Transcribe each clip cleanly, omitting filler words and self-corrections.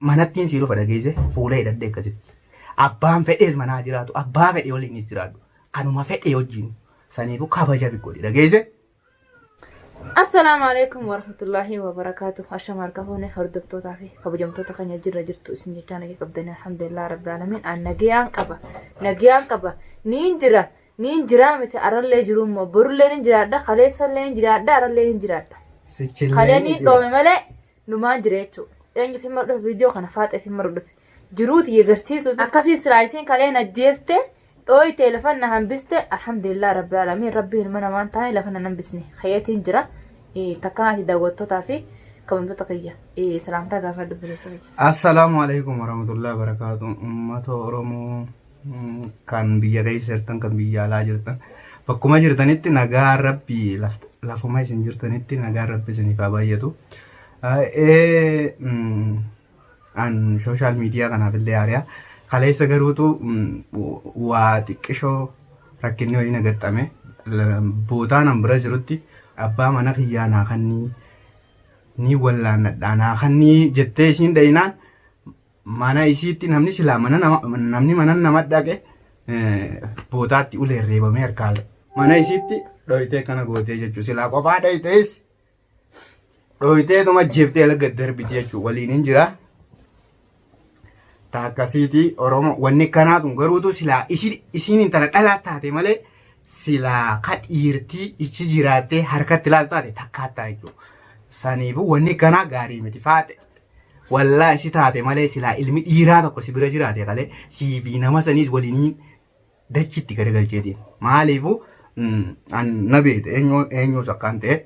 manattiin sii dhufa dhageesse fuula hidhadhee akkasitti. Abbaan fedhees manaa jiraatu abbaa fedhee waliinis jiraatu kanuma fedhee wajjin saniifuu kabaja biqoodhe dhageesse. Assalamu alaikum warahmatullahi wabarakatuh. Asham argahone hordoftoota fi kabajamtoota kan jirra jirtu isin jechaan nagee qabdan alhamdulillah rabbil alamin an nagayaan qaba niin jira miti arallee jirummo borullee nin jiraadha kaleessallee nin jiraadha arallee nin jiraadha kalee niin dhoome malee numaan jira jechuudha. Eenyu fi marudhufe viidiyoo kana faaxee fi marudhufe jiruuti yegarsiisu akkasii silaayisiin kalee najjeefte dhooyitee lafa na hambiste alhamdulillah rabbil alamin rabbiin mana maan taa'e lafa na hambisne khayyatiin jira takkanaati daawwattootaa fi kabajamtoota kiyya salaamtaa gaafa dubbisa. Assalamu alaikum warahmatullahi wabarakatuh. Uummata Oromoo kan biyya keessa jirtan kan biyya alaa jirtan bakkuma jirtanitti nagaa rabbii lafuma isin jirtanitti nagaa rabbii isiniif haa baay'atu. An social media kanaaf illee yaariyaa kaleessa garuutu waa xiqqishoo rakkinni waliin agaxxame bootaan an bira jirutti abbaa mana kiyyaa naa kannii ni wallaanadhaa naa kannii jettee isiin dhayinaan mana isiitti namni silaa namni mana nama dhaqe bootaatti ulee reebamee harkaale mana isiitti dhoyitee kana gootee jechuu silaa qophaa dhayitees dhoyitee tuma jeeftee laga darbiti jechuu waliin hin jira. Taakasiiti Oromoo wanni kanaatu garuutu silaa isiin intala dhalaa taate malee silaa kadhiirtii ichi jiraattee harkatti ilaaltu taate takkaattaa jechuudha. Saniifuu wanni kanaa gaarii miti faate wallaa isi taate malee silaa ilmi dhiiraa tokko si bira jiraate kalee siifi nama saniis waliin dachitti garagalchee deema. Maaliifuu na beekte eenyuus akkaan ta'e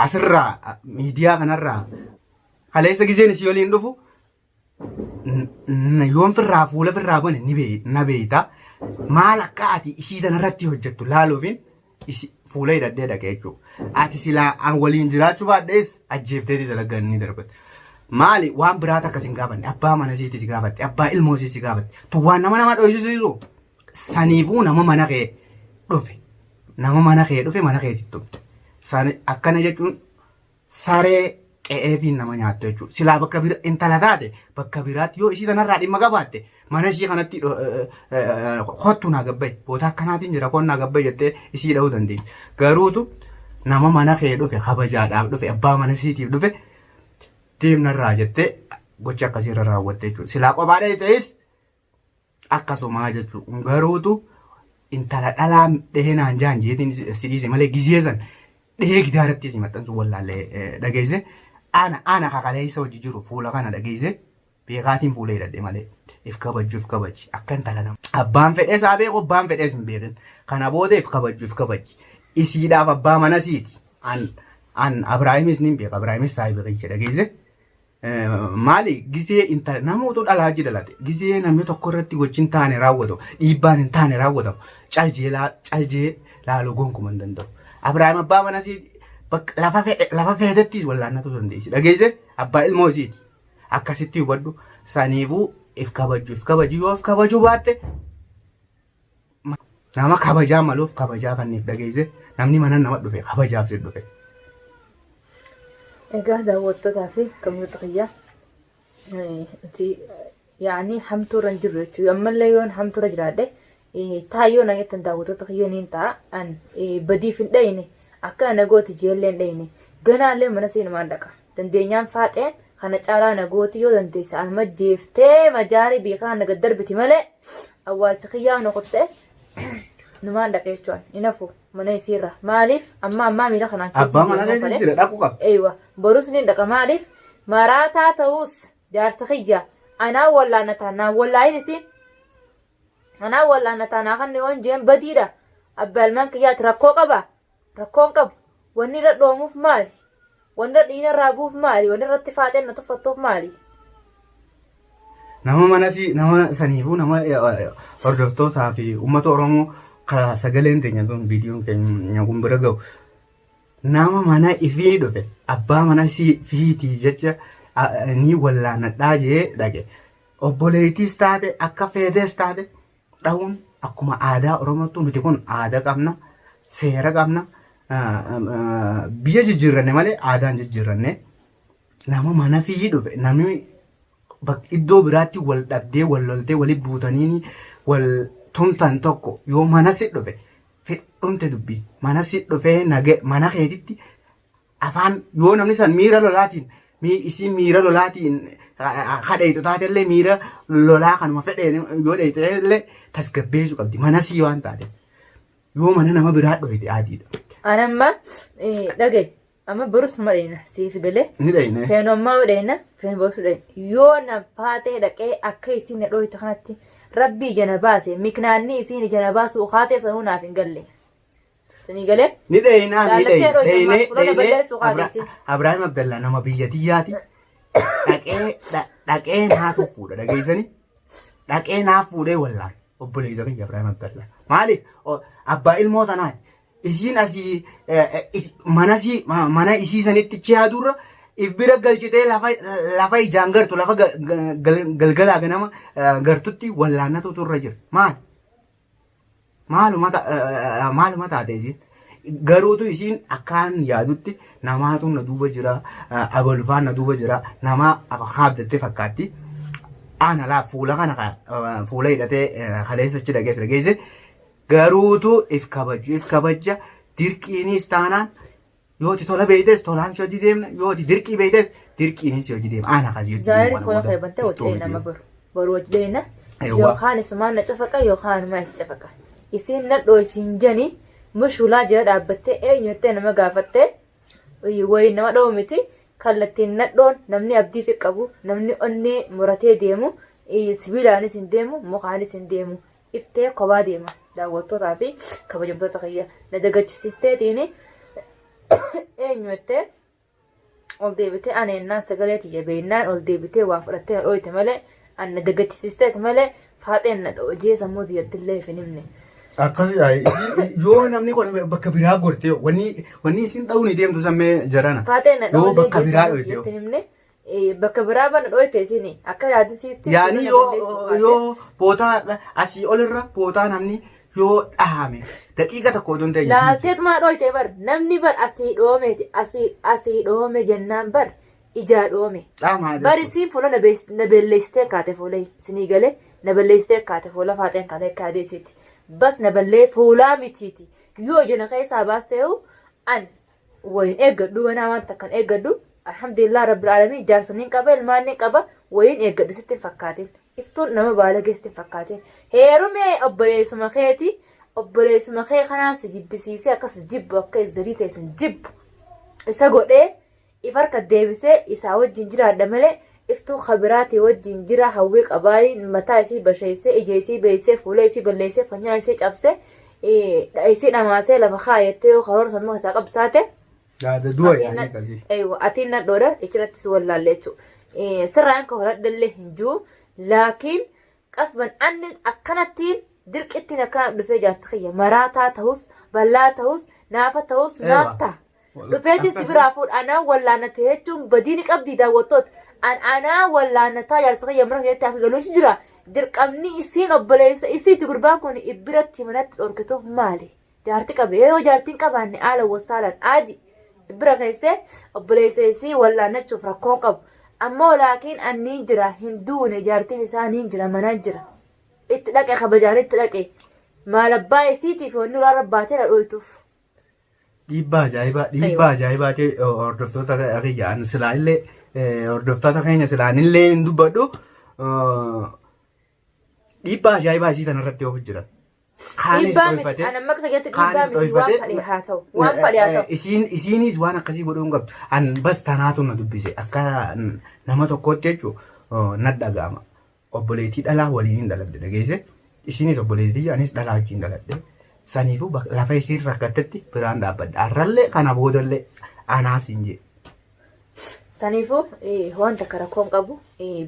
asirraa miidiyaa kanarraa kaleessa gizeen isii waliin dhufu yoon firraa fuula firraa bane na beekta maal akka ati isii tanarratti hojjettu laaluufin fuula hidhadhee dhaqee jechuudha. Ati silaa an waliin jiraachuu baadhees ajjeefteeti dalagaa ni darbate. Maali waan biraata akkas hin gaafanne abbaa mana isiitti si gaafatte abbaa ilmoo isii si gaafatte tuwwaan nama dhoyisisu saniifuu nama mana kee dhufe mana keetti tubte akkana jechuun saree qe'ee fi nama nyaattu jechuudha. Silaa bakka bira intala taate bakka biraatti yoo isii tanarraa dhimma qabaatte mana ishii kanatti kottu naa gabbaye boota akkanaatiin jira koon naa gabbaye jettee isii dha'uu dandeessi. Garuutu nama mana kee dhufe kabajaadhaaf dhufe abbaa mana isiitiif dhufe deemnarraa jettee gocha akkasiirra raawwatte jechuudha. Silaa qophaadha ta'es akkasumaa jechuudha. Garuutu intala dhalaa dheheenaan jaan jeetiin si dhiise malee gizeessan dhehee gidaaratti si maxxansu wallaallee dhageesse. Ana kakalee isa hojii jiru fuula kana dhageesse beekaatiin fuula hidhadhe malee if kabaji akka intala nama. Abbaan fedhees haa beeku abbaan fedhees hin beekin kana booda if kabaji isiidhaaf abbaa mana siiti an Abrahaamis ni beeka Abrahaamis saa beekicha dhageesse. Maali gizee intala namoota dhalaa jidhalate gizee namni tokko irratti gochiin taane raawwatu dhiibbaan hin taane raawwatamu caljee laaluu gonkumaa hin danda'u. Abrahaam abbaa mana siiti. Lafa feetettis wallaannatu dandeessi dhageesse abbaa ilmoo isiiti akkasitti hubadhu saniifuu if kabaju yoo if kabajuu baatte nama kabajaa maluuf kabajaa kanniif dhageesse namni mana nama dhufe kabajaaf si dhufe. Egaa daawwattootaa fi kabajamtoota kiyyaa yaani hamtuura hin jirru jechuudha. Ammallee yoon hamtuura jiraadhe taayyoo nageettan daawwattoota kiyyaa niin ta'a an badiif hin dhayine. Akka nagooti jeelleen dhayne ganaallee mana seenumaan dhaqa dandeenyaan faaxeen kana caalaa nagooti yoo dandeessa alma jeeftee majaarii beekaan naga darbiti malee awwaalcha kiyyaa noqotte numaan dhaqa jechuun inafu mana isiirra maaliif amma miila kanaan abbaa mana jira dhaqu qaba. Eeywa borus ni dhaqa maaliif maraataa ta'us jaarsa kiyyaa anaa wallaanataa naa wallaayin isiin anaa wallaanataa naa kan yoon jeen badiidha abbaa ilmaan kiyyaatti rakkoo qaba. Rakkoon qabu wanni irra dhoomuuf maali? Wanni irra dhiina raabuuf maali? Wanni irratti faaxeen na tuffattuuf maali? Nama saniifuu nama hordoftootaa fi uummata Oromoo karaa sagaleen teenya tun viidiyoon keenya kun bira ga'u nama mana ifii dhufe abbaa mana fiitii jecha ni wallaanadhaa jee dhage obboleettiis taate akka feetees taate dhahuun akkuma aadaa Oromootti nuti kun aadaa qabna seera qabna. Biyya jijjiirranne malee aadaan jijjiirranne nama mana fi dhufe namni iddoo biraatti wal dhabdee wal loltee walitti buutanii wal tumtan tokko yoo mana si dhufe fidhumte dubbii mana si dhufee mana keetitti afaan yoo namni san miira lolaatiin isiin miira lolaatiin kadheetu taatellee miira lolaa kanuma fedheen yoo dheeyteellee tasgabbeessuu qabdi mana si waan taate yoo mana nama biraa dhufite adiidha. Anamma dhagaye amma burus madheena siif galee ni dhayne feenommaa madheena feen boosu dhayne yoo na faatee dhaqee akka isin na dhooyte kanatti rabbii jana baase miknaanni isin jana baasu kaatee sanuu naaf hin galle. Sini galee ni dhayna ni dhayne Abrahaam Abdallaa nama biyyatiyyaati dhaqee naatu fuudha dhageessanii dhaqee naaf fuudhee wallaan obboleessa biyya Abrahaam Abdallaa maaliif abbaa ilmoo tanaati. Isiin asii mana isii sanitti chiyaadurra if bira galchitee lafa ijaan gartu lafa galgalaa ganama gartutti wallaannatu turre jira. Maaluma taate isiin garuutu isiin akkaan yaadutti namaatu na duuba jira abalufaan na duuba jira nama haabdattee fakkaatti. Ana laa fuula kana fuula hidhatee kaleessachi dhageesse. Garuutu if kabaja dirqiinis taanaan yooti tola beeytes tolaan si hojii deemna yooti dirqii beeytes dirqiinis si hojii deemna ana kasii zaari fola qaybante wajjee nama boru wajjeena yookaan isumaan na cafaqa yookaan ma is cafaqa isin na dhoo isin jani mushulaa jira dhaabbattee eenyuttee nama gaafattee wayi nama dhoo miti kallattiin nadhoon namni abdii fi qabu namni onnee muratee deemu sibiilaanis hin deemu mukaanis hin deemu iftee kophaa deema. Daawwattootaa fi kabajamtoota kiyya na dagachiisteetiin eenyuttee ol deebitee aneennaan sagalee tiyya beennaan ol deebitee waa fudhattee na dhooyte malee an na dagachiisteeti malee faaxeen na dhoojee sammuu tiyyattillee hin himne. Akkasii yoo namni kun bakka biraa gortee wanni isin dha'uun deemtu sammee jarana. Faaxeen na yoo bakka biraa dhooyte bakka biraa bana dhooyte isin akka yaadisiitti. Yaani yoo bootaa asii olirra bootaa namni. Yoo dhahame daqiiqa tokko otoo hin ta'in. Laateetumaa dhooyte bar namni bar asii dhoome jennaan bar ijaa dhoome. Bar isiin fuula na balleessitee kaate fuula isinii galee na balleessitee kaate fuula faaxeen kaatee kaadeessitti. Bas na ballee fuulaa mitiiti yoo jina keessaa baastee an wayin eeggadhu wanaa waan takkan eeggadhu alhamdulillah rabbil alamin jaarsaniin qaba ilmaanni qaba wayin eeggadhu sitti fakkaatin. Iftuun nama baala geestin fakkaateen heerumee obboleessuma kee kanaan si jibbisiisee akkas jibbu akka zarii teessan jibbu isa godhee if harka deebisee isaa wajjin jiraadha malee iftuu kabiraatii wajjin jira hawwii qabaayii mataa isii basheessee ija isii beeksee fuula isii balleessee fannyaa isii cabsee isii dhamaasee lafa kaayattee yoo karoora sammuu isaa qabtaate. Atiin nadhoodha ichiratti si wallaalle jechuudha. Sirraan ka horadhallee hin jiru. Laakiin qasban anni akkanattiin dirqittiin akkana dhufee jaarti kiyya maraataa ta'us bal'aa ta'us naafa ta'us naaf ta'a. Dhufeetti si biraa fuudha anaa wallaanate jechuun badii ni qabdi daawwattoota. Anaa wallaanataa jaarti kiyya mara keessatti akka galuun jira. Dirqamni isiin obboleessa isiitti gurbaan kun ibbiratti manatti dhorkituuf maali? Jaarti qabe yoo jaartiin qabaanne haala wasaalaan aadi ibbira keessee obboleessa isii wallaanachuuf rakkoon qabu. Ammoo laakiin anniin jira hin duune jaartiin isaa niin jira manaan jira. Itti dhaqe kabajaan itti dhaqe maal abbaa isiitiif wanni ulaa rabbaatee dha dhooytuuf. Dhiibbaa ajaa'ibaa ta'e hordoftoota keenya silaallee hordoftoota keenya silaanillee hin dubbadhu dhiibbaa ajaa'ibaa isii tanarratti oofu jira. Isiinis waan akkasii godhuun qabdu. An bas tanaatu na dubbise akka nama tokkootti jechuun na dhaga'ama. Obboleettii dhalaa waliin hin dhaladhe dhageesse. Isiinis obboleettii anis dhalaa wajjin dhaladhe. Saniifuu lafa isiin rakkattetti biraan dhaabbadha. Har'allee kana boodallee anaas hin jee. Saniifuu wanta rakkoon qabu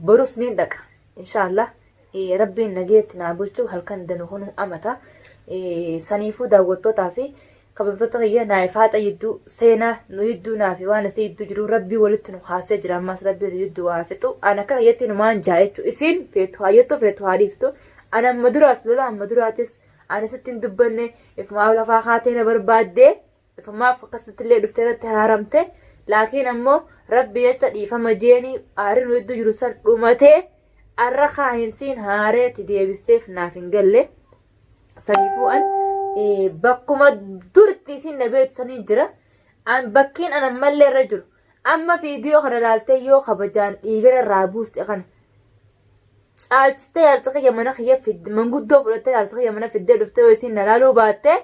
borus ni dhaqa. Inshaallah. Rabbiin nageetti naa bulchu halkan danuu kun amata. Saniifuu daawwattootaa fi kabajamtoota kiyya naayifaaxa yidduu seenaa nu yidduu naafi waan asii yidduu jiru rabbii walitti nu kaasee jira ammas rabbii nu yidduu waa fixu ana akka kiyyatti numaan jaa jechuudha. Isiin feetu hayyattu feetu haadhiiftu ana amma duraas lola amma duraatis ana sitti hin dubbanne ifumaaf lafaa kaatee na barbaaddee ifumaaf akkasittillee dhuftee irratti haaramte laakiin ammoo rabbi jecha dhiifama jeenii aarin hedduu jiru san dhumatee arra kaayinsiin haareetti deebisteef naaf hin galle saniifuu an bakkuma duritti isin na beektu saniin jira an bakkiin an ammallee irra jiru amma viidiyoo kana laaltee yoo kabajaan dhiigana irraa buuste kana caalchistee jaarsa kiyya mana kiyya fidde manguddoo fudhattee jaarsa kiyya mana fiddee dhuftee yoo isin na laaluu baattee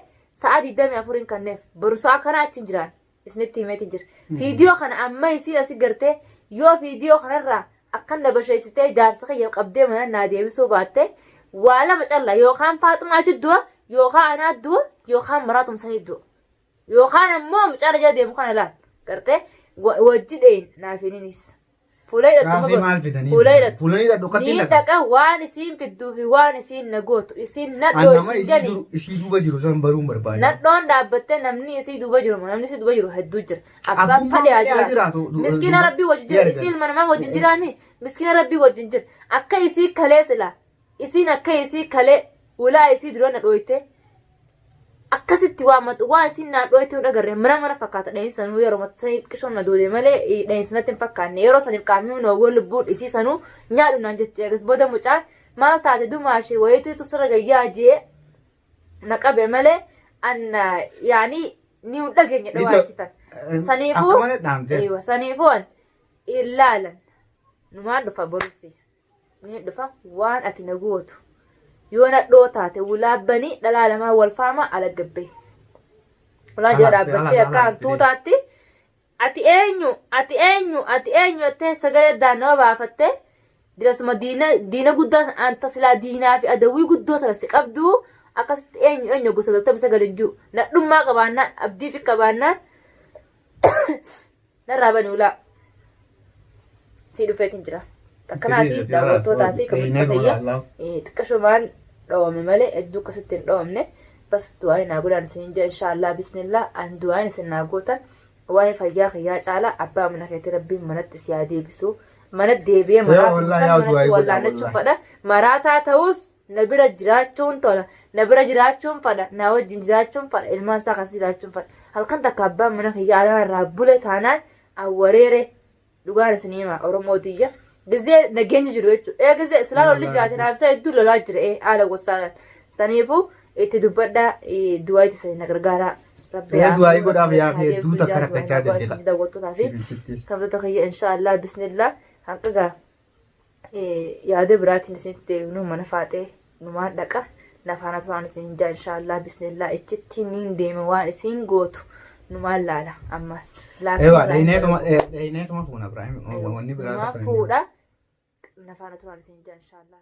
sa'a 24 kanneef boru sa'a kana achi jiraan isinitti himeeti jira viidiyoo kana amma isin asi gartee yoo viidiyoo kanarraa akkan na basheessitee jaarsa kiyya qabdee mana naa deebisuu baattee waa lama calla yookaan faaxumaa du'a yookaan anaa du'a yookaan maraatum sanii du'a yookaan ammoo mucaa jala deemu kana laal gartee wajji dheen naafininis fuula hidhattu ni dhaqa waan isiin fidduu fi waan isiin nagootu isiin nadhoo isii duuba jiru san baruun barbaada nadhoon dhaabbattee namni isii duuba jiru hedduu jira abbaan fadhaa jiraatu miskiina rabbii wajjin jira isiin manamaa wajjin jiraami miskiina rabbii wajjin jira akka isii kalee silaa isiin akka isii kalee ulaa isii dura nadhooyte akkasitti waan isin naa dhooyte dhagarre mana fakkaata dheensanuu yeroo matsanii qishoon na doode malee dheensanatti hin fakkaanne yeroo saniif qaamni noowwan lubbuun isii sanuu nyaadhu naan jettee eegas booda mucaan maal taate dumaashee wayiitu sirra gayyaa jee na qabe malee anna yaanii ni hin dhageenye dhawaasitan saniifuu an ilaalan numaan dhufa borusi ni dhufa waan ati na gootu yoo nadhoo taate wulaabbanii dhalaa lamaa wal faama ala gabbee ulaa jala dhaabbattee akka hantuutaatti ati eenyu jettee sagalee daannoo baafattee dirasuma diina guddaa anta silaa diinaa fi adawwii guddoo sana si qabduu akkasitti eenyu gosa galtee bisa galinjuu nadhummaa qabaannaan abdii fi qabaannaan narraa bani ulaa sii dhufeetiin jira akkanaati daawwattootaa fi kabajata fayyaa xiqqashumaan dhawame malee hedduu akkasitti hin dhawamne bas du'aan naa godhaan isin jaa inshaallah bismillah an du'aan isin naa gootan waa'ee fayyaa kiyyaa caalaa abbaa mana keetti rabbiin manatti si haa deebisu mana deebi'ee manatti wallaanachuun fadha maraataa ta'us na bira jiraachuun tola na bira jiraachuun fadha na wajjin jiraachuun fadha ilmaan isaa akkasii jiraachuun fadha halkan takka abbaan mana kiyyaa alaa irraa bule taanaan awwareere dhugaan isin himaa oromootiyya gizee nageenya jiru jechuudha gizee islaan olli jiraate naafisa hedduu lolaa jira haala gosaadhaan saniifuu itti dubbadhaa du'aa itti sanii na gargaaraa du'aa godhaaf yaa hedduu takka rakkachaa jirtila daawwattootaa fi kabajata kiyya inshaallah bismillah hanqagaa yaada biraatiin isinitti nu mana faaxee numaan dhaqa nafaana turaan isin jaa inshaallah bismillah ichitti niin deema waan isin gootu numaan laala ammas dheeneetuma fuuna Ibrahim wanni biraa fuudha nafaana turaan isin jaa inshaallah